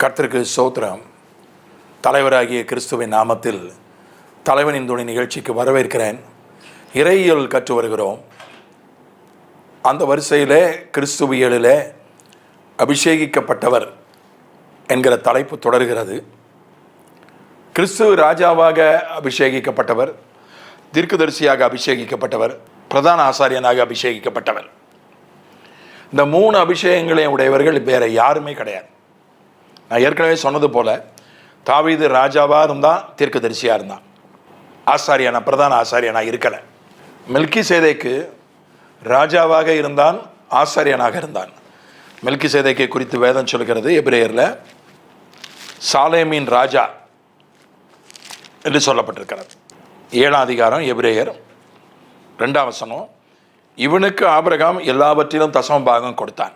கர்த்தருக்கு ஸ்தோத்திரம். தலைவராகிய கிறிஸ்துவின் நாமத்தில் தலைவனின் துணை நிகழ்ச்சிக்கு வரவேற்கிறேன். இறையியல் கற்று வருகிறோம். அந்த வரிசையிலே கிறிஸ்துவியலிலே அபிஷேகிக்கப்பட்டவர் என்கிற தலைப்பு தொடர்கிறது. கிறிஸ்து ராஜாவாக அபிஷேகிக்கப்பட்டவர், தீர்க்கதரிசியாக அபிஷேகிக்கப்பட்டவர், பிரதான ஆசாரியனாக அபிஷேகிக்கப்பட்டவர். இந்த 3 அபிஷேகங்களையும் உடையவர்கள் வேற யாருமே கிடையாது. நான் ஏற்கனவே சொன்னது போல தாவீது ராஜாவாக இருந்தான், தீர்க்கதரிசியாக இருந்தான், ஆசாரியனா பிரதான ஆசாரியனாக இருக்கலை. மெல்கிசேதேக்கு ராஜாவாக இருந்தான், ஆசாரியனாக இருந்தான். மெல்கிசேதேக்கை குறித்து வேதம் சொல்கிறது எபிரேயரில் சாலேமின் ராஜா என்று சொல்லப்பட்டிருக்கிறது. 7ஆம் அதிகாரம் எபிரேயர் 2ஆம் வசனம். இவனுக்கு ஆபிரகாம் எல்லாவற்றிலும் தசம பாகம் கொடுத்தான்.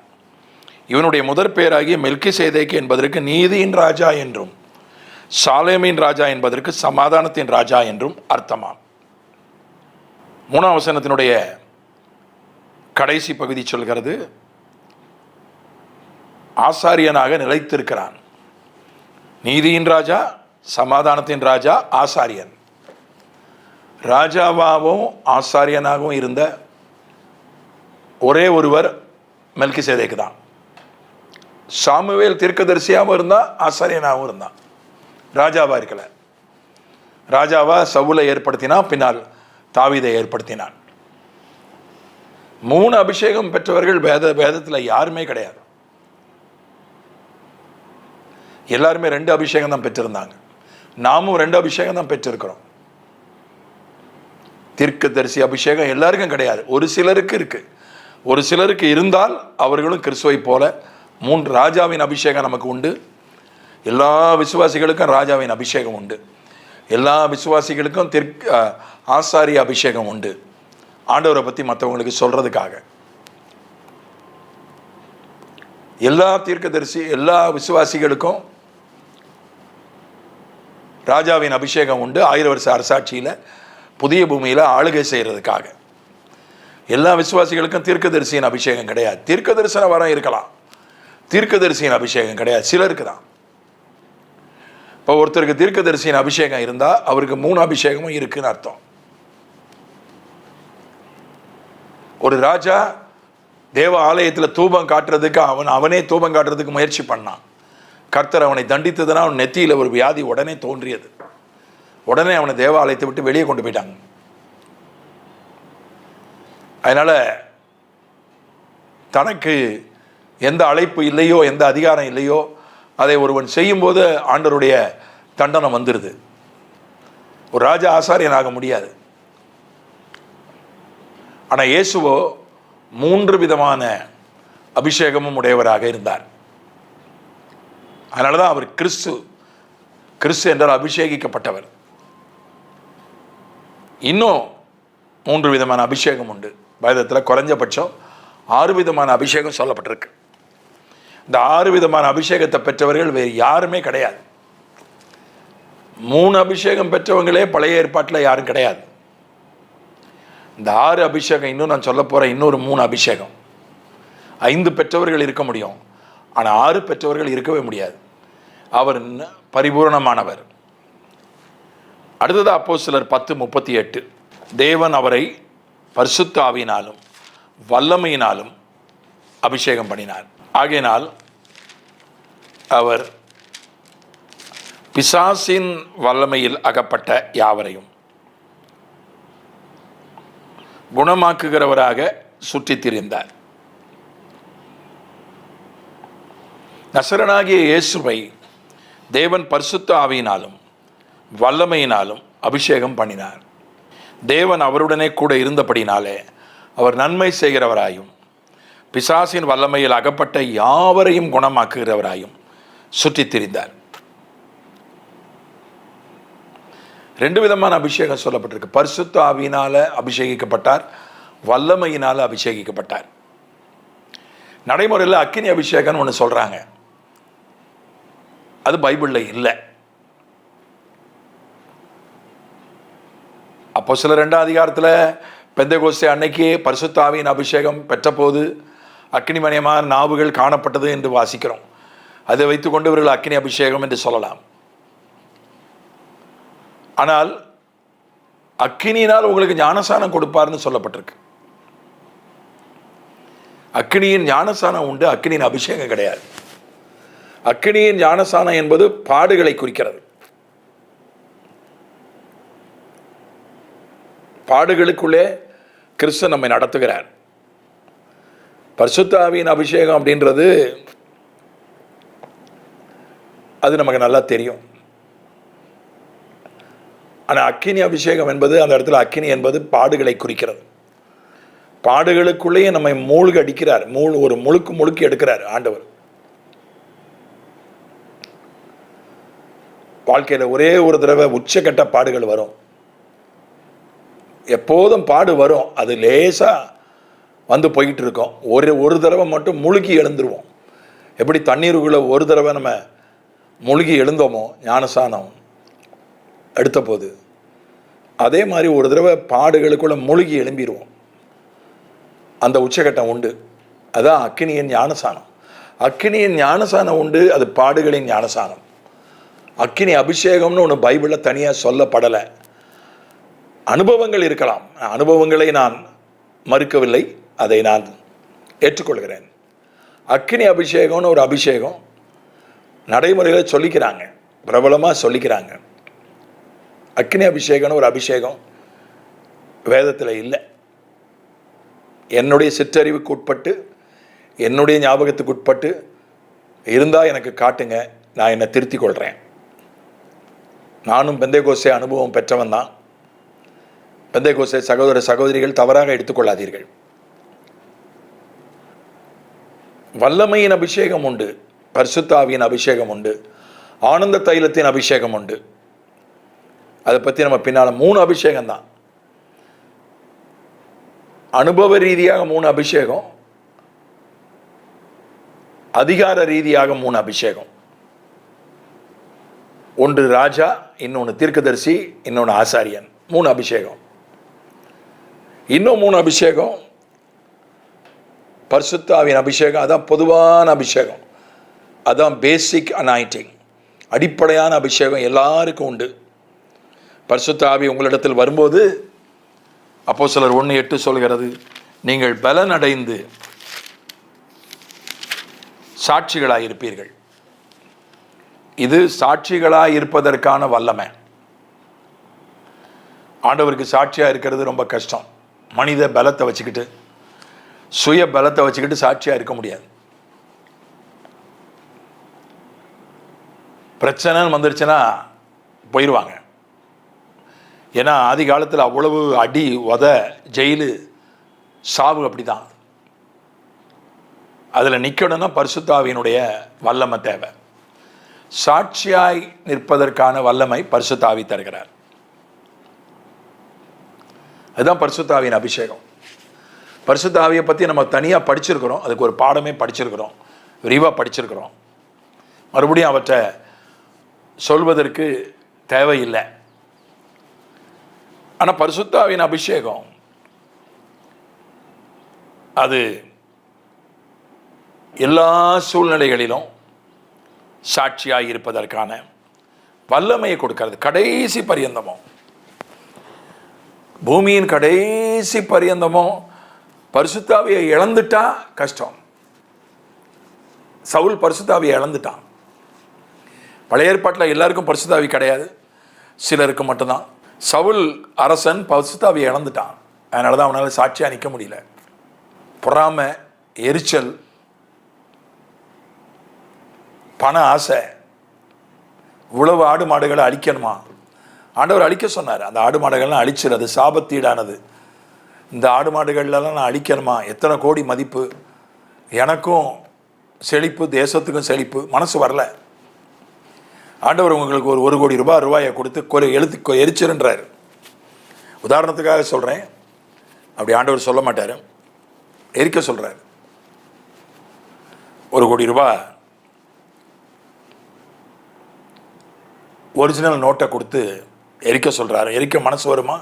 இவனுடைய முதற் பெயராகிய மெல்கிசேதேக்கு என்பதற்கு நீதியின் ராஜா என்றும் சாலேமின் ராஜா என்பதற்கு சமாதானத்தின் ராஜா என்றும் அர்த்தமாம். 3ஆம் வசனத்தினுடைய கடைசி பகுதி சொல்கிறது, ஆசாரியனாக நிலைத்திருக்கிறான். நீதியின் ராஜா, சமாதானத்தின் ராஜா, ஆசாரியன். ராஜாவாகவும் ஆசாரியனாகவும் இருந்த ஒரே ஒருவர் மெல்கிசேதேக்கு தான். சாமுவேல் தீர்க்கதரிசியாகவும் இருந்தான், ஆசாரியனாகவும் இருந்தான். ராஜாவா இருக்கல. ராஜாவா சவுலை ஏற்படுத்தினான், பின்னால் தாவீதை ஏற்படுத்தினான். 3 அபிஷேகம் பெற்றவர்கள் வேதத்தில் யாருமே கிடையாது. எல்லாருமே 2 அபிஷேகம் தான் பெற்றிருந்தாங்க. நாமும் 2 அபிஷேகம் தான் பெற்றிருக்கிறோம். தீர்க்கதரிசி அபிஷேகம் எல்லாருக்கும் கிடையாது, ஒரு சிலருக்கு இருக்கு. ஒரு சிலருக்கு இருந்தால் அவர்களும் கிறிஸ்துவை போல 3 ராஜாவின் அபிஷேகம் நமக்கு உண்டு. எல்லா விசுவாசிகளுக்கும் ராஜாவின் அபிஷேகம் உண்டு. எல்லா விசுவாசிகளுக்கும் ஆசாரிய அபிஷேகம் உண்டு, ஆண்டவரை பற்றி மற்றவங்களுக்கு சொல்றதுக்காக. எல்லா தீர்க்கதரிசி எல்லா விசுவாசிகளுக்கும் ராஜாவின் அபிஷேகம் உண்டு, 1000 வருஷ அரசாட்சியில் புதிய பூமியில் ஆளுகை செய்கிறதுக்காக. எல்லா விசுவாசிகளுக்கும் தீர்க்கதரிசியின் அபிஷேகம் கிடையாது. தீர்க்க தரிசன வரம் இருக்கலாம், தீர்க்கதரிசியின் அபிஷேகம் கிடையாது, சிலருக்கு தான். இப்போ ஒருத்தருக்கு தீர்க்கதரிசியின் அபிஷேகம் இருந்தால் அவருக்கு 3 அபிஷேகமும் இருக்குன்னு அர்த்தம். ஒரு ராஜா தேவ ஆலயத்தில் தூபம் காட்டுறதுக்கு அவனே தூபம் காட்டுறதுக்கு முயற்சி பண்ணான். கர்த்தர் அவனை தண்டித்ததுனா அவன் நெத்தியில் ஒரு வியாதி உடனே தோன்றியது. உடனே அவனை தேவாலயத்தை விட்டு வெளியே கொண்டு போயிட்டாங்க. அதனால தனக்கு எந்த அழைப்பு இல்லையோ, எந்த அதிகாரம் இல்லையோ, அதை ஒருவன் செய்யும்போது ஆண்டவருடைய தண்டனை வந்துடுது. ஒரு ராஜா ஆசாரியனாக முடியாது. ஆனால் இயேசுவோ 3 விதமான அபிஷேகமும் உடையவராக இருந்தார். அதனால தான் அவர் கிறிஸ்து என்றால் அபிஷேகிக்கப்பட்டவர். இன்னும் 3 விதமான அபிஷேகம் உண்டு. வேதத்தில் குறைஞ்சபட்சம் 6 விதமான அபிஷேகம் சொல்லப்பட்டிருக்கு. இந்த 6 விதமான அபிஷேகத்தை பெற்றவர்கள் வேறு யாருமே கிடையாது. 3 அபிஷேகம் பெற்றவங்களே பழைய ஏற்பாட்டில் யாரும் கிடையாது. இந்த 6 அபிஷேகம் இன்னும் நான் சொல்ல போகிற இன்னொரு 3 அபிஷேகம். 5 பெற்றவர்கள் இருக்க முடியும், ஆனால் 6 பெற்றவர்கள் இருக்கவே முடியாது. அவர் பரிபூரணமானவர். அடுத்தது அப்போஸ்தலர் 10:38. தேவன் அவரை பரிசுத்த ஆவியினாலும் வல்லமையினாலும் அபிஷேகம் பண்ணினார். ஆகையினால் அவர் பிசாசின் வல்லமையில் அகப்பட்ட யாவரையும் குணமாக்குகிறவராக சுற்றித் திரிந்தார். நசரனாகிய இயேசுவை தேவன் பரிசுத்த ஆவியினாலும் வல்லமையினாலும் அபிஷேகம் பண்ணினார். தேவன் அவருடனே கூட இருந்தபடினாலே அவர் நன்மை செய்கிறவராயும் பிசாசின் வல்லமையில் அகப்பட்ட யாவரையும் குணமாக்குகிறவராயும் சுற்றித் திரிந்தார். 2 விதமான அபிஷேகம் சொல்லப்பட்டிருக்கு. பரிசுத்த ஆவியினால அபிஷேகிக்கப்பட்டார், வல்லமையினால அபிஷேகிக்கப்பட்டார். நடைமுறையில் அக்கினி அபிஷேகம்னு ஒன்று சொல்றாங்க, அது பைபிளில் இல்லை. அப்போஸ்தலர் 2ஆம் அதிகாரத்தில் பெந்தெகோஸ்தே அன்னைக்கு பரிசுத்த ஆவியின் அபிஷேகம் பெற்ற போது அக்கினிமயமான நாவுகள் காணப்பட்டது என்று வாசிக்கிறோம். அதை வைத்துக்கொண்டு இவர்கள் அக்கினி அபிஷேகம் என்று சொல்லலாம். ஆனால் அக்கினியினால் உங்களுக்கு ஞானசானம் கொடுப்பார்னு சொல்லப்பட்டிருக்கு. அக்கினியின் ஞானசானம் உண்டு, அக்கினியின் அபிஷேகம் கிடையாது. அக்கினியின் ஞானசானம் என்பது பாடுகளை குறிக்கிறது. பாடுகளுக்குள்ளே கிறிஸ்து நம்மை நடத்துகிறார். பரிசுத்த ஆவியின் அபிஷேகம் அப்படின்றது அது நமக்கு நல்லா தெரியும். ஆனால் அக்கினி அபிஷேகம் என்பது, அந்த இடத்துல அக்கினி என்பது பாடுகளை குறிக்கிறது. பாடுகளுக்குள்ளேயே நம்மை மூழ்கி அடிக்கிறார், ஒரு முழுக்கு எடுக்கிறார் ஆண்டவர். வாழ்க்கையில் ஒரே ஒரு தடவை உச்சக்கட்ட பாடுகள் வரும். எப்போதும் பாடு வரும், அது லேசா வந்து போய்கிட்டு இருக்கோம். ஒரு தடவை மட்டும் முழுகி எழுந்துருவோம். எப்படி தண்ணீருக்குள்ள ஒரு தடவை நம்ம முழுகி எழுந்தோமோ ஞானசானம் எடுத்த போது, அதே மாதிரி ஒரு தடவை பாடுகளுக்குள்ள முழுகி எழும்பிடுவோம். அந்த உச்சகட்டம் உண்டு. அதான் அக்கினியின் ஞானசானம். அக்கினியின் ஞானசானம் உண்டு, அது பாடுகளின் ஞானசானம். அக்கினி அபிஷேகம்னு ஒன்று பைபிளில் தனியாக சொல்லப்படலை. அனுபவங்கள் இருக்கலாம், அனுபவங்களை நான் மறுக்கவில்லை, அதை நான் ஏற்றுக்கொள்கிறேன். அக்கினி அபிஷேகம்னு ஒரு அபிஷேகம் நடைமுறையில் சொல்லிக்கிறாங்க, பிரபலமாக சொல்லிக்கிறாங்க. அக்கினி அபிஷேகம்னு ஒரு அபிஷேகம் வேதத்தில் இல்லை. என்னுடைய சிற்றறிவுக்கு உட்பட்டு, என்னுடைய ஞாபகத்துக்கு உட்பட்டு இருந்தால் எனக்கு காட்டுங்க, நான் என்னை திருத்திக் கொள்கிறேன். நானும் பெந்தேகோஸ்தே அனுபவம் பெற்றவன் தான். பெந்தேகோஸ்தே சகோதர சகோதரிகள் தவறாக எடுத்துக்கொள்ளாதீர்கள். வல்லமையின் அபிஷேகம் உண்டு, பரிசுத்த ஆவியின் அபிஷேகம் உண்டு, ஆனந்த தைலத்தின் அபிஷேகம் உண்டு. அதை பற்றி நம்ம பின்னால் 3 அபிஷேகம் தான். அனுபவ ரீதியாக 3 அபிஷேகம், அதிகார ரீதியாக 3 அபிஷேகம். ஒன்று ராஜா, இன்னொன்று தீர்க்கதரிசி, இன்னொன்று ஆசாரியன். 3 அபிஷேகம். இன்னும் 3 அபிஷேகம் பரிசுத்த ஆவியின் அபிஷேகம். அதான் பொதுவான அபிஷேகம், அதான் பேசிக் அனாயிண்டிங், அடிப்படையான அபிஷேகம் எல்லாருக்கும் உண்டு. பரிசுத்த ஆவி உங்களிடத்தில் வரும்போது அப்போஸ்தலர் 1:8 சொல்கிறது, நீங்கள் பலன் அடைந்து சாட்சிகளாயிருப்பீர்கள். இது சாட்சிகளாயிருப்பதற்கான வல்லமை. ஆண்டவருக்கு சாட்சியாக இருக்கிறது ரொம்ப கஷ்டம். மனித பலத்தை வச்சுக்கிட்டு, சுய பலத்தை வச்சுக்கிட்டு சாட்சியாக இருக்க முடியாது. பிரச்சனைன்னு வந்துருச்சுன்னா போயிடுவாங்க. ஏன்னா ஆதி காலத்தில் அவ்வளவு அடி, உத, ஜெயிலு, சாவு அப்படி தான். அதில் நிற்கணும்னா பரிசுத்த ஆவியினுடைய வல்லமை தேவை. சாட்சியாய் நிற்பதற்கான வல்லமை பரிசுத்த ஆவி தருகிறார். அதுதான் பரிசுத்த ஆவியின் அபிஷேகம். பரிசுத்த ஆவியை பற்றி நம்ம தனியாக படிச்சிருக்கிறோம், அதுக்கு ஒரு பாடமே படிச்சிருக்கிறோம், விரிவாக படிச்சிருக்கிறோம். மறுபடியும் அவற்றை சொல்வதற்கு தேவையில்லை. ஆனால் பரிசுத்த ஆவியின் அபிஷேகம் அது எல்லா சூழ்நிலைகளிலும் சாட்சியாக இருப்பதற்கான வல்லமையை கொடுக்கிறது. கடைசி பரியந்தமும், பூமியின் கடைசி பரியந்தமும் பரிசுத்த ஆவியை இழந்துட்டா கஷ்டம். சவுல் பரிசுத்த ஆவியை இழந்துட்டான். பழைய ஏற்பாட்டில் எல்லாருக்கும் பரிசுத்த ஆவி கிடையாது, சிலருக்கு மட்டும்தான். சவுல் அரசன் பரிசுத்த ஆவியை இழந்துட்டான். அதனால தான் அவனால் சாட்சியாக நிற்க முடியல. பொறாமை, எரிச்சல், பண ஆசை, இவ்வளவு ஆடு மாடுகளை அழிக்கணுமா? ஆண்டவர் அழிக்க சொன்னார். அந்த ஆடு மாடுகள்லாம் அழிச்சிருது, சாபத்தீடானது. இந்த ஆடு மாடுகள்லாம் நான் அழிக்கணுமா? எத்தனை கோடி மதிப்பு, எனக்கும் செழிப்பு, தேசத்துக்கும் செழிப்பு. மனசு வரல. ஆண்டவர் உங்களுக்கு ஒரு 1 கோடி ரூபாயை கொடுத்து எரிச்சிருன்றார். உதாரணத்துக்காக சொல்கிறேன், அப்படி ஆண்டவர் சொல்ல மாட்டார், எரிக்க சொல்கிறார். 1 கோடி ரூபாய் ஒரிஜினல் நோட்டை கொடுத்து எரிக்க சொல்கிறாரு. எரிக்க மனசு வருமா?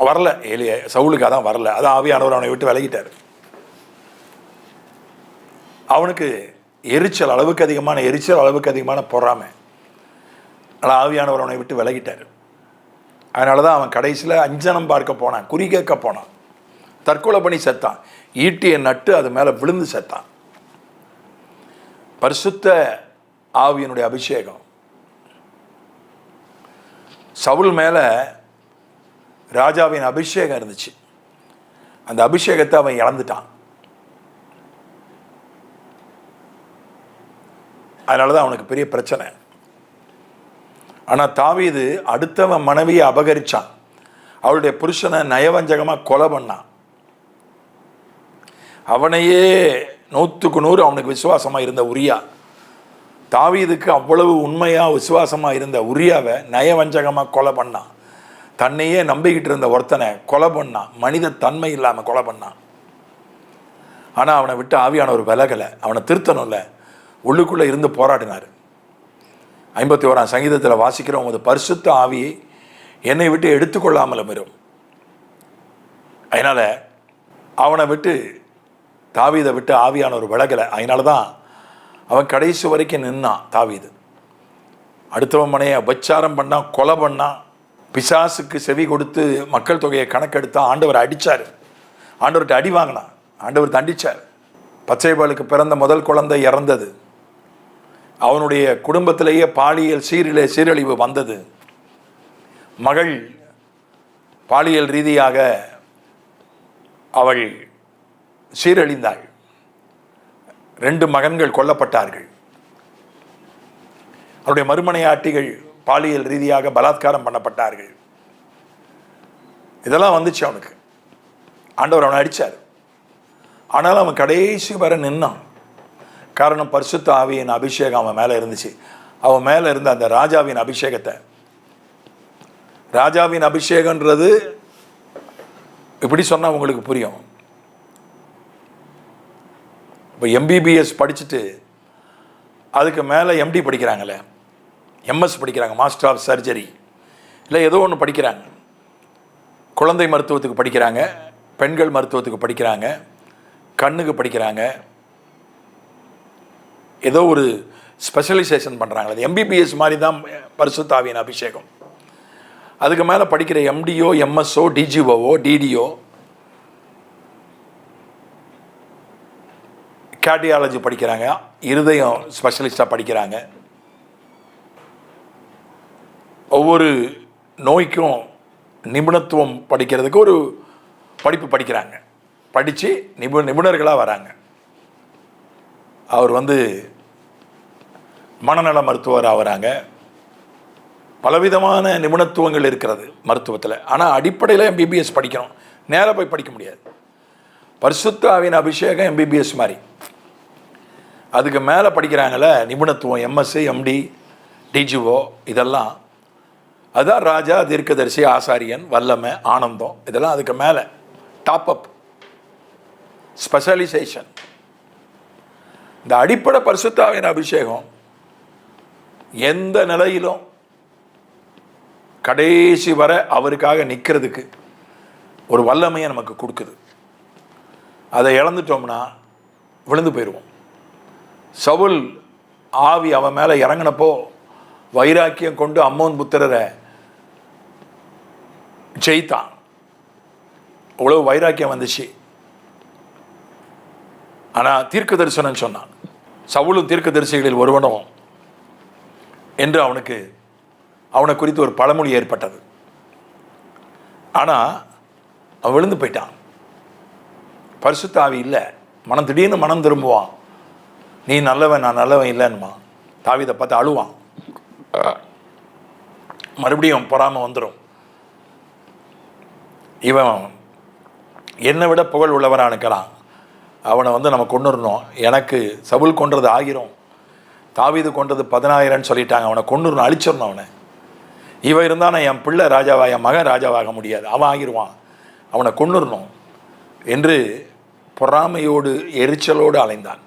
வரல. சவுலுக்கு அதான் வரல. அதான் ஆவியானவர் அவனை விட்டு விலகிட்டார். அவனுக்கு எரிச்சல், அளவுக்கு அதிகமான எரிச்சல், அளவுக்கு அதிகமான பொறாமை. ஆனால் ஆவியானவர் அவனை விட்டு விலகிட்டார். அதனால தான் அவன் கடைசியில் அஞ்சனம் பார்க்க போனான், குறி கேட்க போனான், தற்கொலை பண்ணி செத்தான். ஈட்டியை நட்டு அது மேலே விழுந்து செத்தான். பரிசுத்த ஆவியினுடைய அபிஷேகம் சவுல் மேலே ராஜாவின் அபிஷேகம் இருந்துச்சு. அந்த அபிஷேகத்தை அவன் இழந்துட்டான். அதனால தான் அவனுக்கு பெரிய பிரச்சனை. ஆனால் தாவீது அடுத்தவன் மனைவியை அபகரிச்சான். அவளுடைய புருஷனை நயவஞ்சகமாக கொலை பண்ணான். அவனையே 100க்கு 100 அவனுக்கு விசுவாசமாக இருந்த உரியா, தாவீதுக்கு அவ்வளவு உண்மையாக விசுவாசமாக இருந்த உரியாவை நயவஞ்சகமாக கொலை பண்ணான். தன்னையே நம்பிக்கிட்டு இருந்த ஒருத்தனை கொலை பண்ணான். மனித தன்மை இல்லாமல் கொலை பண்ணான். ஆனால் அவனை விட்டு ஆவியானவர் விலகலை. அவனை திருத்தணும்ல, உள்ளுக்குள்ளே இருந்து போராடினார். 51ஆம் சங்கீதத்தில் வாசிக்கிறோம், உமது பரிசுத்த ஆவியை என்னை விட்டு எடுத்துக்கொள்ளாமலும் இரும். அதனால் அவனை விட்டு, தாவீதை விட்டு ஆவியானவர் விலகலை. அதனால தான் அவன் கடைசி வரைக்கும் நின்னான். தாவீது அடுத்தவன் மனையை உபச்சாரம் பண்ணான், கொலை பண்ணான், பிசாசுக்கு செவி கொடுத்து மக்கள் தொகையை கணக்கெடுத்தா. ஆண்டவர் அடித்தார், ஆண்டவர்கிட்ட அடி வாங்கினான், ஆண்டவர் தண்டிச்சார். பச்சைபாலுக்கு பிறந்த முதல் குழந்தை இறந்தது. அவனுடைய குடும்பத்திலேயே பாலியல் சீரழிவு வந்தது. மகள் பாலியல் ரீதியாக அவள் சீரழிந்தாள். 2 மகன்கள் கொல்லப்பட்டார்கள். அவருடைய மறுமனையாட்டிகள் பாலியல் ரீதியாக பலாத்காரம் பண்ணப்பட்டார்கள். இதெல்லாம் வந்துச்சு அவனுக்கு. ஆண்டவர் அவனை அடித்தார். ஆனாலும் அவன் கடைசி வரை நின்னான். காரணம், பரிசுத்த ஆவியின் அபிஷேகம் அவன் மேலே இருந்துச்சு. அவன் மேலே இருந்த அந்த ராஜாவின் அபிஷேகத்தை, ராஜாவின் அபிஷேகன்றது இப்படி சொன்னால் உங்களுக்கு புரியும். இப்போ MBBS படிச்சுட்டு அதுக்கு மேலே MD படிக்கிறாங்களே, MS படிக்கிறாங்க, மாஸ்டர் ஆஃப் சர்ஜரி, இல்லை ஏதோ ஒன்று படிக்கிறாங்க. குழந்தை மருத்துவத்துக்கு படிக்கிறாங்க, பெண்கள் மருத்துவத்துக்கு படிக்கிறாங்க, கண்ணுக்கு படிக்கிறாங்க, ஏதோ ஒரு ஸ்பெஷலைசேஷன் பண்ணுறாங்க. அது MBBS மாதிரி தான் பரிசுத்த ஆவியின் அபிஷேகம். அதுக்கு மேலே படிக்கிற MDO, MSO, DGO, DDO, cardiology படிக்கிறாங்க, இருதயம் ஸ்பெஷலிஸ்டாக படிக்கிறாங்க. ஒவ்வொரு நோய்க்கும் நிபுணத்துவம் படிக்கிறதுக்கு ஒரு படிப்பு படிக்கிறாங்க. படித்து நிபுணர்களாக வராங்க. அவர் மனநல மருத்துவர் ஆகிறாங்க. பலவிதமான நிபுணத்துவங்கள் இருக்கிறது மருத்துவத்தில். ஆனால் அடிப்படையில் MBBS படிக்கணும், நேராக போய் படிக்க முடியாது. பரிசுத்த ஆவியின் அபிஷேகம் MBBS மாதிரி. அதுக்கு மேலே படிக்கிறாங்கள நிபுணத்துவம், MS, MD, DGO, இதெல்லாம் அதுதான் ராஜா, தீர்க்கதரிசி, ஆசாரியன், வல்லமை, ஆனந்தம். இதெல்லாம் அதுக்கு மேலே டாப்அப் ஸ்பெஷலைசேஷன். இந்த அடிப்படை பரிசுத்த ஆவியின் அபிஷேகம் எந்த நிலையிலும் கடைசி வரை அவருக்காக நிற்கிறதுக்கு ஒரு வல்லமையை நமக்கு கொடுக்குது. அதை இழந்துட்டோம்னா விழுந்து போயிடுவோம். சவுல் ஆவி அவன் மேலே இறங்கினப்போ வைராக்கியம் கொண்டு அம்மோன் புத்திரரை ஜெயித்தான். அவ்வளோ வைராக்கியம் வந்துச்சு. ஆனால் தீர்க்க தரிசனம் சொன்னான், சவுலும் தீர்க்க தரிசிகளில் ஒருவனும் என்று அவனை குறித்து ஒரு பழமொழி ஏற்பட்டது. ஆனால் அவன் விழுந்து போயிட்டான். பரிசுத்த ஆவி இல்லை. திடீர்னு மனம் திரும்புவான். நீ நல்லவன், நான் நல்லவன் இல்லைன்னுமா. தாவீதை பார்த்து அழுவான். மறுபடியும் பொறாமை வந்துடும். இவன் என்னை விட புகழ் உள்ளவனாக நிற்கிறான், அவனை நம்ம கொண்டுடணும். எனக்கு சவுல் கொன்றது 1000, தாவீது கொன்றது 10000 சொல்லிட்டாங்க. அவனை கொண்டுடணும், அழிச்சிடணும் அவனை. இவன் இருந்தானா என் பிள்ளை ராஜாவா, என் மகன் ராஜாவாக முடியாது, அவன் ஆகிடுவான், அவனை கொண்டுடணும் என்று பொறாமையோடு எரிச்சலோடு அலைந்தான்.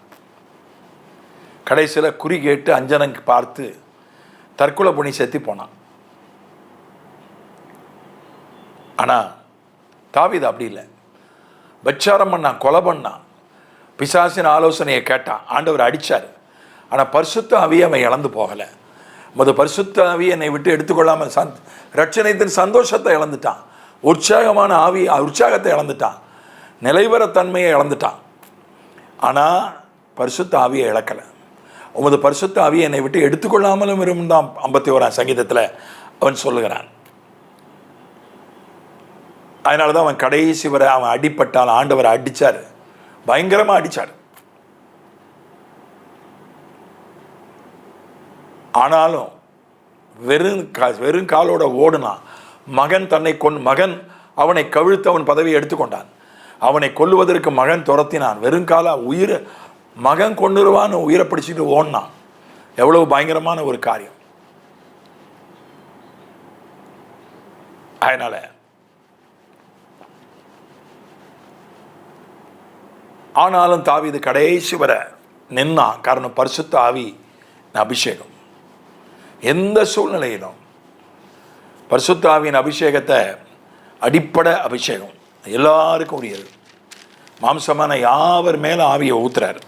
கடைசியில் குறி கேட்டு அஞ்சனங்க பார்த்து தற்கொலை பண்ணி செத்து போனான். ஆனால் தாவீது அப்படி இல்லை. பச்சாரம் பண்ணான், கொலை பண்ணான், பிசாசின் ஆலோசனையை கேட்டான். ஆண்டவர் அடித்தார். ஆனால் பரிசுத்த ஆவியை அவன் இழந்து போகலை. பரிசுத்த ஆவியை என்னை விட்டு எடுத்துக்கொள்ளாமல் ரட்சணைத்தின் சந்தோஷத்தை இழந்துட்டான், உற்சாகமான உற்சாகத்தை இழந்துட்டான், நிலைவர தன்மையை இழந்துட்டான். ஆனால் பரிசுத்த ஆவியை இழக்கலை. உமது பரிசுத்த ஆவியை என்னை விட்டு எடுத்துக்கொள்ளாமலும் இருந்தான் 51ஆம் சங்கீதத்தில் அவன் சொல்லுகிறான். அதனால தான் அவன் கடைசி வரை அவன் அடிப்பட்டால் ஆண்டவரை அடித்தார், பயங்கரமாக அடித்தார். ஆனாலும் வெறும் காலோட ஓடுனான். மகன் அவனை கவிழ்த்து அவன் பதவியை எடுத்துக்கொண்டான். அவனை கொல்லுவதற்கு மகன் துரத்தினான். வெறுங்கால மகன் கொண்டுருவான்னு உயிரை பிடிச்சிட்டு ஓடினான். எவ்வளவு பயங்கரமான ஒரு காரியம். அதனால ஆனாலும் தாவீது கடைசி வர நின்னான். காரணம் பரிசுத்த ஆவி அபிஷேகம். எந்த சூழ்நிலையிலும் பரிசுத்த ஆவியின் அபிஷேகத்தை அடிப்படை அபிஷேகம் எல்லாருக்கும் உரியது. மாம்சமான யாவர் மேல ஆவியை ஊத்துறாரு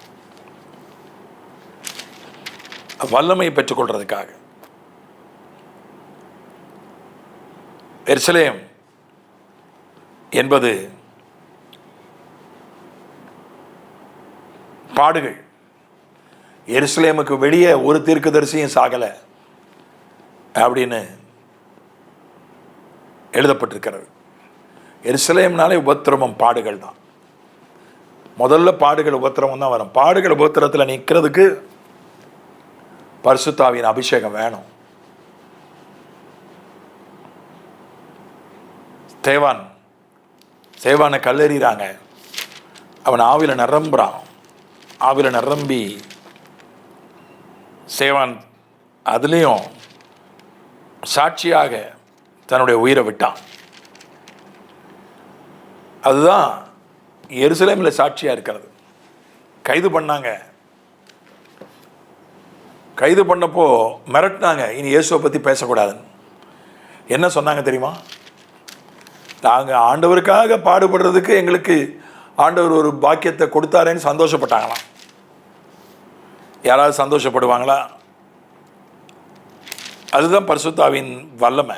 வல்லமையை பெற்றுக்கொள்றதுக்காக. எருசலேம் என்பது பாடுகள். எருசலேமுக்கு வெளியே ஒரு தீர்க்கதரிசியும் சாகலை அப்படின்னு எழுதப்பட்டிருக்கிறது. எருசலேம்னாலே உபத்திரவம், பாடுகள் தான். முதல்ல பாடுகள் உபத்திரவம் தான் வரும். பாடுகள் உபத்திரத்தில் நிற்கிறதுக்கு பரிசுத்த ஆவியின் அபிஷேகம் வேணும். சேவானை கல்லெறிகிறாங்க, அவன் ஆவில நிரம்புறான். ஆவில நிரம்பி சேவான் அதுலேயும் சாட்சியாக தன்னுடைய உயிரை விட்டான். அதுதான் எருசலேமில் சாட்சியாக இருக்கிறது. கைது பண்ணாங்க. கைது பண்ணப்போ மிரட்டினாங்க, இனி இயேசுவை பற்றி பேசக்கூடாதுன்னு. என்ன சொன்னாங்க தெரியுமா? நாங்கள் ஆண்டவருக்காக பாடுபடுறதுக்கு எங்களுக்கு ஆண்டவர் ஒரு பாக்கியத்தை கொடுத்தாரேன்னு சந்தோஷப்பட்டாங்களாம். யாராவது சந்தோஷப்படுவாங்களா? அதுதான் பரிசுத்த ஆவியின் வல்லமை.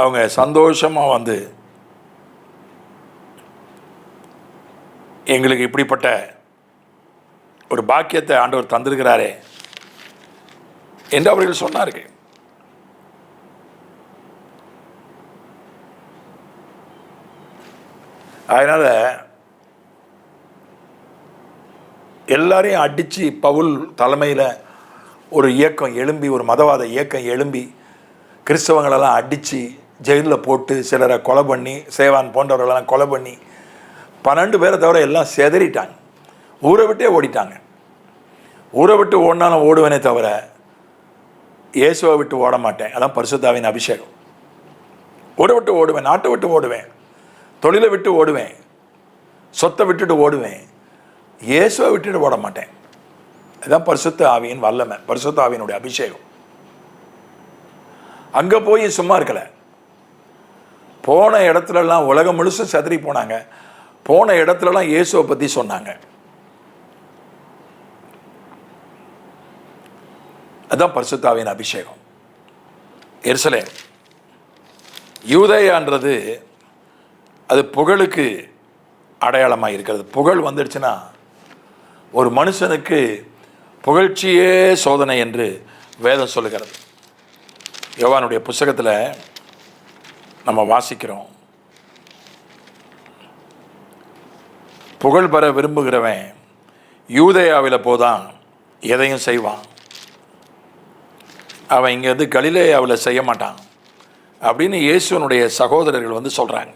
அவங்க சந்தோஷமாக வந்து எங்களுக்கு இப்படிப்பட்ட ஒரு பாக்கியத்தை ஆண்டவர் தந்திருக்கிறாரே என்று அவர்கள் சொன்னார்கள். அதனால் எல்லாரையும் அடித்து பவுல் தலைமையில் ஒரு இயக்கம் எழும்பி, ஒரு மதவாத இயக்கம் எழும்பி கிறிஸ்தவங்களெல்லாம் அடித்து ஜெயிலில் போட்டு சிலரை கொலை பண்ணி, சேவான் போன்றவர்களெல்லாம் கொலை பண்ணி 12 பேரை தவிர எல்லாம் செதறிட்டாங்க. ஊரை விட்டே ஓடிட்டாங்க. ஊரை விட்டு ஓடினாலும் ஓடுவேனே தவிர இயேசுவை விட்டு ஓட மாட்டேன். அதான் பரிசுத்த ஆவியின் அபிஷேகம். ஊரை விட்டு ஓடுவேன், நாட்டை விட்டு ஓடுவேன், தொழிலை விட்டு ஓடுவேன், சொத்தை விட்டுட்டு ஓடுவேன், இயேசுவை விட்டுட்டு ஓட மாட்டேன். இதுதான் பரிசுத்த ஆவியின் வல்லமை, பரிசுத்த ஆவியினுடைய அபிஷேகம். அங்கே போய் சும்மா இருக்கல. போன இடத்துலலாம் உலகம் முழுசும் செதறி போனாங்க. போன இடத்துலலாம் இயேசுவை பற்றி சொன்னாங்க. அதுதான் பரிசுத்த ஆவியின் அபிஷேகம். எருசலேம் யூதேயான்றது அது புகழுக்கு அடையாளமாக இருக்கிறது. புகழ் வந்துடுச்சுன்னா ஒரு மனுஷனுக்கு புகழ்ச்சியே சோதனை என்று வேதம் சொல்லுகிறது. யோவானுடைய புத்தகத்தில் நம்ம வாசிக்கிறோம், புகழ் பெற விரும்புகிறவன் யூதேயாவில் போதான் எதையும் செய்வான், அவன் இங்கேருந்து கலிலேயாவில் செய்ய மாட்டான் அப்படின்னு இயேசுவனுடைய சகோதரர்கள் வந்து சொல்கிறாங்க.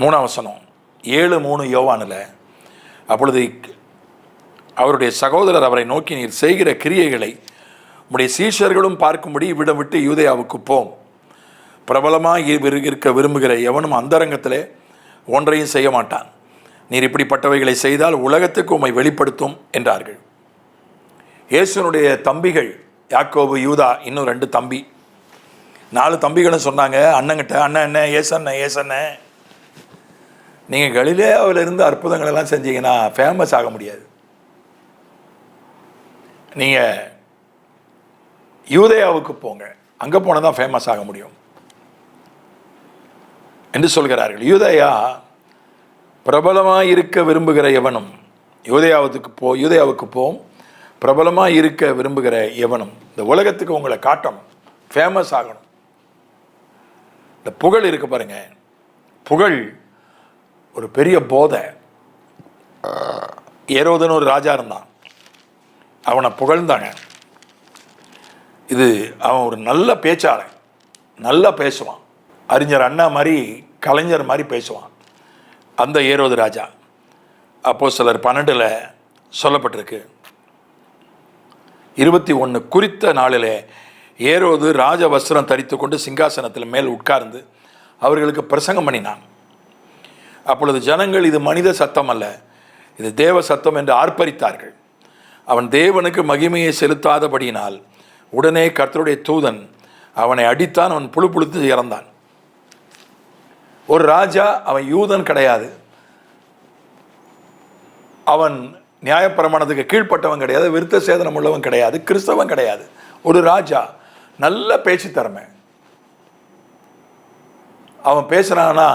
3ஆம் வசனம் 7:3 யோவானில், அப்பொழுது அவருடைய சகோதரர் அவரை நோக்கி, நீர் செய்கிற கிரியைகளை உம்முடைய சீஷர்களும் பார்க்கும்படி இவ்விடம் விட்டு யூதேயாவுக்கு போம். பிரபலமாக இருக்க விரும்புகிற எவனும் அந்தரங்கத்திலே ஒன்றையும் செய்ய மாட்டான். நீர் இப்படிப்பட்டவைகளை செய்தால் உலகத்துக்கு உம்மை வெளிப்படுத்தும் என்றார்கள். இயேசுனுடைய தம்பிகள் யாக்கோபு, யூதா, இன்னும் 2 தம்பி, 4 தம்பிகளும் சொன்னாங்க அண்ணங்கிட்ட, அண்ணன் என்ன, ஏசண்ண நீங்கள் கலிலேயாவிலிருந்து அற்புதங்கள் எல்லாம் செஞ்சீங்கன்னா ஃபேமஸ் ஆக முடியாது. நீங்கள் யூதேயாவுக்கு போங்க, அங்கே போனால் தான் ஃபேமஸ் ஆக முடியும் என்று சொல்கிறார்கள். யூதேயா பிரபலமாக இருக்க விரும்புகிற எவனும் யூதேயாவுக்கு போம், பிரபலமாக இருக்க விரும்புகிற எவனும் இந்த உலகத்துக்கு உங்களை காட்டணும், ஃபேமஸ் ஆகணும். இந்த புகழ் இருக்கு பாருங்க, புகழ் ஒரு பெரிய போதை. ஏரோதுன்னு ஒரு ராஜா இருந்தான், அவனை புகழ்ந்தாங்க. இது அவன் ஒரு நல்ல பேச்சாளன், நல்லா பேசுவான், அறிஞர் அண்ணா மாதிரி கலைஞர் மாதிரி பேசுவான். அந்த ஏரோது ராஜா அப்போஸ்தலர் 12 சொல்லப்பட்டிருக்கு. 21 குறித்த நாளிலே ஏரோது ராஜ வஸ்திரம் தரித்து கொண்டு சிங்காசனத்தில் மேல் உட்கார்ந்து அவர்களுக்கு பிரசங்கம் பண்ணினான். அப்பொழுது ஜனங்கள் இது மனித சத்தம் அல்ல, இது தேவ சத்தம் என்று ஆர்ப்பரித்தார்கள். அவன் தேவனுக்கு மகிமையை செலுத்தாதபடியினால் உடனே கர்த்தருடைய தூதன் அவனை அடித்தான், அவன் புழுப்புழுத்து இறந்தான். ஒரு ராஜா, அவன் யூதன் கிடையாது, அவன் நியாயப்பிரமாணத்துக்கு கீழ்ப்பட்டவன் கிடையாது, விருத்த சேதனம் உள்ளவன் கிடையாது, கிறிஸ்தவன் கிடையாது. ஒரு ராஜா, நல்ல பேச்சு திறமை. அவன் பேசுறானா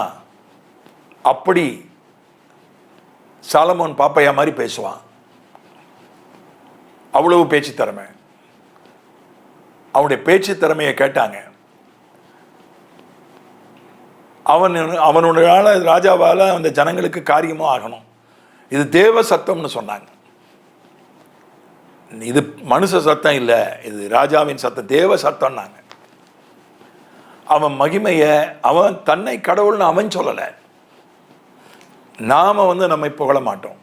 அப்படி சாலமோன் பாப்பையா மாதிரி பேசுவான், அவ்வளவு பேச்சு திறமை. அவனுடைய பேச்சு திறமையை கேட்டாங்க. அவனுடைய ராஜாவால் அந்த ஜனங்களுக்கு காரியமும் ஆகணும். இது தேவ சத்தம்னு சொன்னாங்க. இது மனுஷ சத்தம் இல்லை, இது ராஜாவின் சத்தம், தேவ சத்தம்னாங்க. அவன் மகிமையை, அவன் தன்னை கடவுள்னு அவன் சொல்லலை. நாம் நம்மை புகழ மாட்டோம்,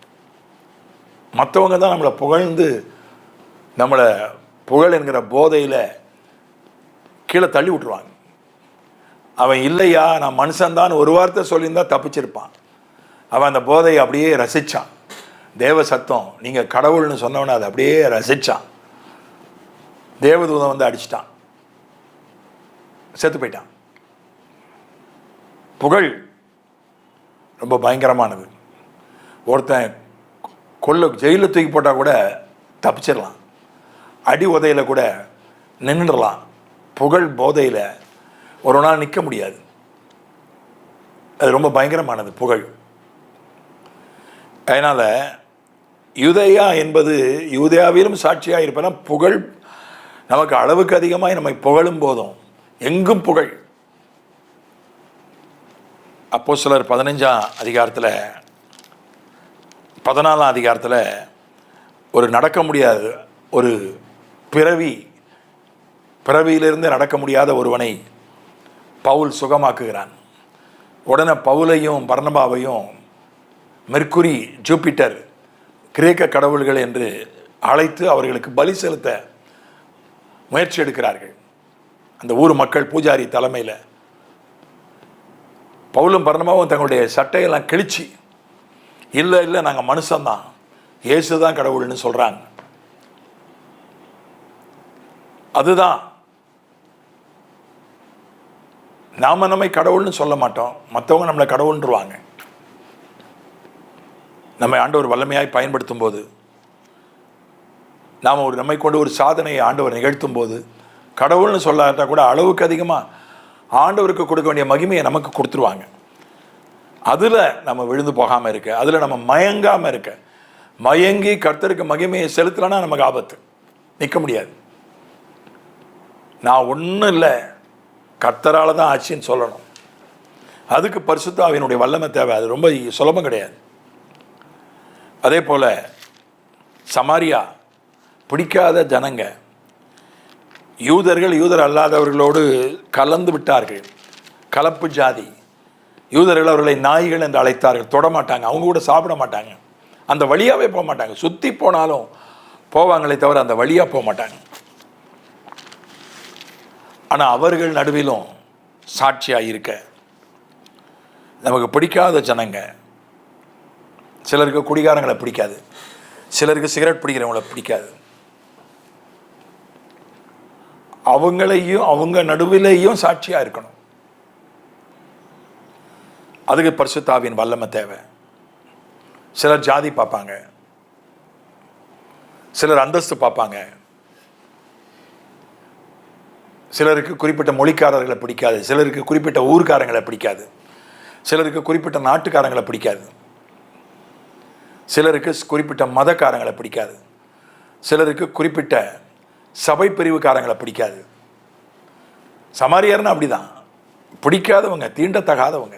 மற்றவங்க தான் நம்மளை புகழ்ந்து நம்மளை புகழ் என்கிற போதையில் கீழே தள்ளி விட்டுருவாங்க. அவன் இல்லையா நான் மனுஷன்தான் ஒரு வார்த்தை சொல்லியிருந்தா தப்பிச்சிருப்பான். அவன் அந்த போதையை அப்படியே ரசித்தான். தேவ சத்தம், நீங்கள் கடவுள்னு சொன்னவன அதை அப்படியே ரசித்தான். தேவதூதன் அடிச்சிட்டான், செத்து போயிட்டான். புகழ் ரொம்ப பயங்கரமானது. ஒருத்தன் ஜெயிலில் தூக்கி போட்டால் கூட தப்பிச்சிடலாம், அடி உதையில் கூட நின்றுடலாம். புகழ் போதையில் ஒரு நாள் நிற்க முடியாது. அது ரொம்ப பயங்கரமானது புகழ். அதனால் யூதேயா என்பது, யூதேயாவிலும் சாட்சியாக இருப்பேன். புகழ் நமக்கு அளவுக்கு அதிகமாக நம்மை புகழும் போதும் எங்கும் புகழ். அப்போஸ்தலர் 15ஆம் அதிகாரத்தில் 14ஆம் அதிகாரத்தில் ஒரு நடக்க முடியாது, ஒரு பிறவியிலிருந்து நடக்க முடியாத ஒருவனை பவுல் சுகமாக்குகிறான். உடனே பவுலையும் பர்னபாவையும் மெர்க்குரி, ஜூபிட்டர், கிரேக்க கடவுள்கள் என்று அழைத்து அவர்களுக்கு பலி செலுத்த முயற்சி எடுக்கிறார்கள். அந்த ஊர் மக்கள் பூஜாரி தலைமையில் பவுலும் பர்னபாவும் தங்களுடைய சட்டையெல்லாம் கிழிச்சு, இல்லை நாங்கள் மனுஷன்தான், இயேசு தான் கடவுள்னு சொல்கிறாங்க. அதுதான், நாம் நம்மை கடவுள்னு சொல்ல மாட்டோம், மற்றவங்க நம்மளை கடவுள்ன்றுவாங்க. நம்மை ஆண்டவர் வல்லமையாய் பயன்படுத்தும் போது, நாம் நம்மை கொண்டு ஒரு சாதனையை ஆண்டவர் நிகழ்த்தும் போது, கடவுள்னு சொல்லாட்டா கூட அளவுக்கு அதிகமாக ஆண்டவருக்கு கொடுக்க வேண்டிய மகிமையை நமக்கு கொடுத்துருவாங்க. அதில் நம்ம விழுந்து போகாமல் இருக்க, அதில் நம்ம மயங்காமல் இருக்க, மயங்கி கர்த்தருக்கு மகிமையை செலுத்தலைன்னா நமக்கு ஆபத்து, நிற்க முடியாது. நான் ஒன்றும் இல்லை, கர்த்தரால் தான் ஆட்சின்னு சொல்லணும். அதுக்கு பரிசுத்த ஆவியினுடைய வல்லமை தேவை, அது ரொம்ப சுலபம் கிடையாது. அதே போல் சமாரியா பிடிக்காத ஜனங்க, யூதர் அல்லாதவர்களோடு கலந்து விட்டார்கள், கலப்பு ஜாதி. யூதர்கள் அவர்களை நாய்கள் என்று அழைத்தார்கள், தொடமாட்டாங்க, அவங்க கூட சாப்பிட மாட்டாங்க, அந்த வழியாகவே போக மாட்டாங்க. சுற்றி போனாலும் போவாங்களே தவிர அந்த வழியாக போக மாட்டாங்க. ஆனால் அவர்கள் நடுவிலும் சாட்சியாக இருக்க நமக்கு பிடிக்காத ஜனங்க, சிலருக்கு குடிகாரங்களை பிடிக்காது, சிலருக்கு சிகரெட் பிடிக்கிறவங்களை பிடிக்காது. அவங்களையும் அவங்க நடுவிலேயும் சாட்சியாக இருக்கணும். அதுக்கு பரிசுத்த ஆவியின் வல்லமை தேவை. சிலர் ஜாதி பார்ப்பாங்க, சிலர் அந்தஸ்து பார்ப்பாங்க, சிலருக்கு குறிப்பிட்ட மொழிக்காரர்களை பிடிக்காது, சிலருக்கு குறிப்பிட்ட ஊர்க்காரங்களை பிடிக்காது, சிலருக்கு குறிப்பிட்ட நாட்டுக்காரங்களை பிடிக்காது, சிலருக்கு குறிப்பிட்ட மதக்காரங்களை பிடிக்காது, சிலருக்கு குறிப்பிட்ட சபை பிரிவுக்காரங்களை பிடிக்காது. சமாரியார்னா அப்படிதான், பிடிக்காதவங்க, தீண்டத்தகாதவங்க.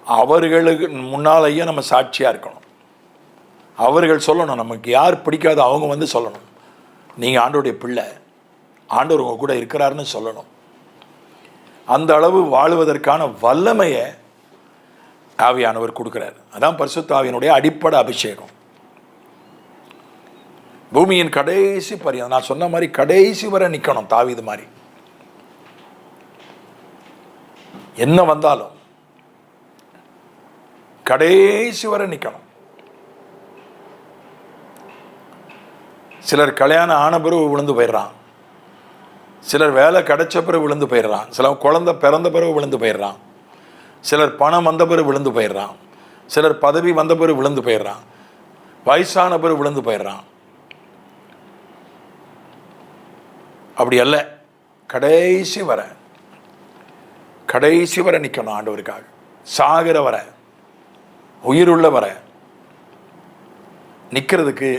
அவர்களுக்கு முன்னாலேயே நம்ம சாட்சியாக இருக்கணும். அவர்கள் சொல்லணும், நமக்கு யார் பிடிக்காதோ அவங்க வந்து சொல்லணும், நீங்கள் ஆண்டவருடைய பிள்ளை, ஆண்டவர் உங்க கூட இருக்கிறாருன்னு சொல்லணும். அந்த அளவு வாழுவதற்கான வல்லமையை ஆவியானவர் கொடுக்கிறார். அதான் பரிசுத்த ஆவியினுடைய அடிப்படை அபிஷேகம். பூமியின் கடைசி பரியந்தம், நான் சொன்ன மாதிரி கடைசி வரை நிற்கணும். தாவீது மாதிரி என்ன வந்தாலும் கடைசி வரை நிற்கணும். சிலர் கல்யாணம் ஆன பிறகு விழுந்து போயிடுறான், சிலர் வேலை கிடைச்ச பிறகு விழுந்து போயிடுறான், சிலர் குழந்தை பிறந்த பிறகு விழுந்து போயிடுறான், சிலர் பணம் வந்த பிறகு விழுந்து போயிடுறான், சிலர் பதவி வந்த பிறகு விழுந்து போயிடுறான், வயசான பிறகு விழுந்து போயிடுறான். அப்படி அல்ல, கடைசி வரை நிற்கணும் ஆண்டவருக்காக. சாகிற வரை, உயிருள்ள வரை நிற்கிறதுக்கு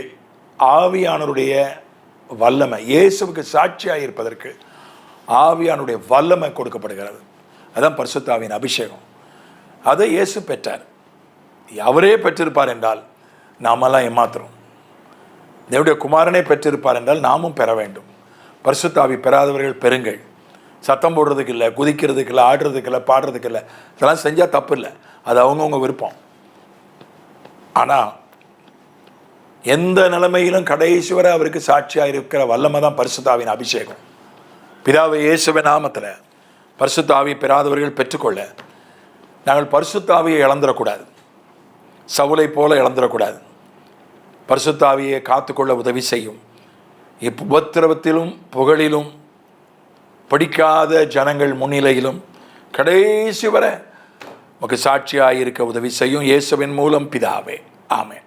ஆவியானவருடைய வல்லமை, இயேசுவுக்கு சாட்சியாக இருப்பதற்கு ஆவியானுடைய வல்லமை கொடுக்கப்படுகிறது. அதுதான் பரிசுத்த ஆவியின் அபிஷேகம். அதை இயேசு பெற்றார். அவரே பெற்றிருப்பார் என்றால் நாமெல்லாம் ஏமாத்துறோம். தேவனுடைய குமாரனே பெற்றிருப்பார் என்றால் நாமும் பெற வேண்டும். பரிசுத்த ஆவி பெறாதவர்கள் பெறுங்கள். சத்தம் போடுறதுக்கு இல்லை, குதிக்கிறதுக்கு இல்லை, ஆடுறதுக்கு இல்லை, பாடுறதுக்கு இல்லை, இதெல்லாம் செஞ்சால் தப்பு இல்லை, அது அவங்கவுங்க விருப்பம். ஆனால் எந்த நிலைமையிலும் கடைசி வரை அவருக்கு சாட்சியாக இருக்கிற வல்லமை தான் பரிசுத்த ஆவியின் அபிஷேகம். பிதாவை இயேசுவின் நாமத்தில் பரிசுத்த ஆவியை பெறாதவர்கள் பெற்றுக்கொள்ள நாங்கள் பரிசுத்த ஆவியை இழந்துடக்கூடாது, சவுலை போல இழந்துடக்கூடாது. பரிசுத்த ஆவியை காத்துக்கொள்ள உதவி செய்யும். உபத்திரவத்திலும் புகழிலும் படிக்காத ஜனங்கள் முன்னிலையிலும் கடைசி வரை உமக்கு சாட்சியாக இருக்க உதவி செய்யும். இயேசுவின் மூலம் பிதாவே, ஆமென்.